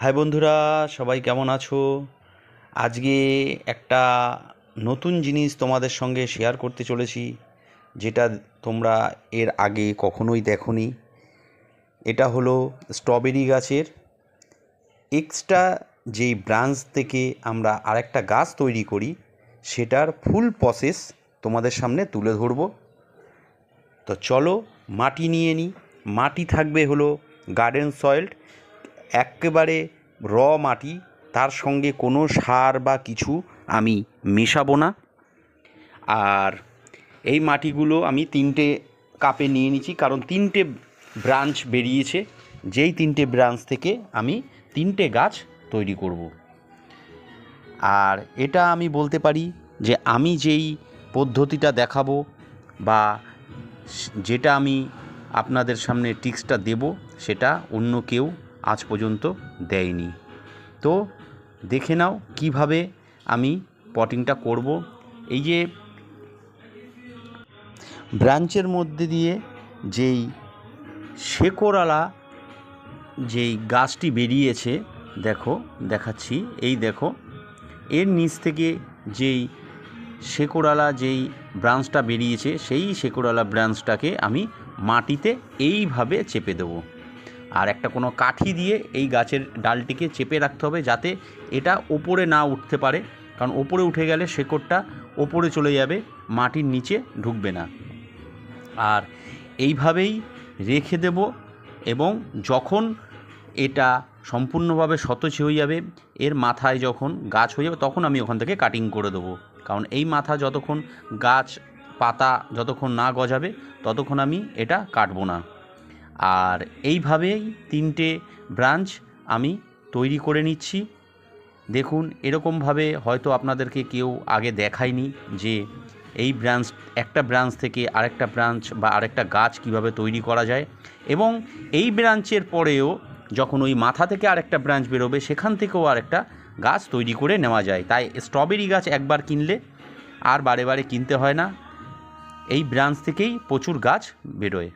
High বন্ধুরা, সবাই কেমন আছো? আজকে একটা নতুন জিনিস তোমাদের সঙ্গে শেয়ার করতে চলেছি, যেটা তোমরা এর আগে কখনোই দেখোনি। এটা হলো স্ট্রবেরি গাছের এক্সট্রা যেই ব্রাঞ্চ থেকে আমরা আরেকটা গাছ তৈরি করি, সেটার ফুল প্রসেস তোমাদের সামনে তুলে ধরবো। তো চলো মাটি নিয়ে নিই। মাটি থাকবে হলো গার্ডেন সয়েল, একেবারে র মাটি, তার সঙ্গে কোনো সার বা কিছু আমি মেশাবো না। আর এই মাটিগুলো আমি 3টে কাপে নিয়ে নিচ্ছি, কারণ 3টে ব্রাঞ্চ বেরিয়েছে, যেই 3টে ব্রাঞ্চ থেকে আমি 3টে গাছ তৈরি করব। আর এটা আমি বলতে পারি যে আমি যেই পদ্ধতিটা দেখাবো বা যেটা আমি আপনাদের সামনে টিক্সটা দেব, সেটা অন্য কেউ আজ পর্যন্ত দেয়নি। তো দেখে নাও কিভাবে আমি পটিংটা করব। এই যে ব্রাঞ্চের মধ্যে দিয়ে যেই শেকড়ওয়ালা যেই গাছটি বেরিয়েছে, দেখাচ্ছি, এই দেখো, এর নিচ থেকে যেই শেকড়ওয়ালা যেই ব্রাঞ্চটা বেরিয়েছে, সেই শেকড়ওয়ালা ব্রাঞ্চটাকে আমি মাটিতে এইভাবে চেপে দেবো। আর একটা কোনো কাঠি দিয়ে এই গাছের ডালটিকে চেপে রাখতে হবে, যাতে এটা ওপরে না উঠতে পারে, কারণ ওপরে উঠে গেলে শেকড়টা ওপরে চলে যাবে, মাটির নিচে ঢুকবে না। আর এইভাবেই রেখে দেব, এবং যখন এটা সম্পূর্ণভাবে সতেজ হয়ে যাবে, এর মাথায় যখন গাছ হয়ে যাবে, তখন আমি ওখান থেকে কাটিং করে দেবো। কারণ এই মাথা যতক্ষণ গাছ পাতা যতক্ষণ না গজাবে, ততক্ষণ আমি এটা কাটবো না। আর এইভাবেই 3টে ব্রাঞ্চ আমি তৈরি করে নিচ্ছি। দেখুন, এরকমভাবে হয়তো আপনাদেরকে কেউ আগে দেখায়নি যে এই ব্রাঞ্চ, একটা ব্রাঞ্চ থেকে আরেকটা ব্রাঞ্চ বা আরেকটা গাছ কিভাবে তৈরি করা যায়। এবং এই ব্রাঞ্চের পরেও যখন ওই মাথা থেকে আরেকটা ব্রাঞ্চ বেরোবে, সেখান থেকেও আরেকটা গাছ তৈরি করে নেওয়া যায়। তাই স্ট্রবেরি গাছ একবার কিনলে আর বারে বারে কিনতে হয় না, এই ব্রাঞ্চ থেকেই প্রচুর গাছ বেরোয়।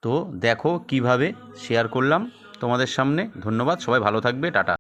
তো দেখো কিভাবে শেয়ার করলাম তোমাদের সামনে। ধন্যবাদ, সবাই ভালো থাকবে, টাটা।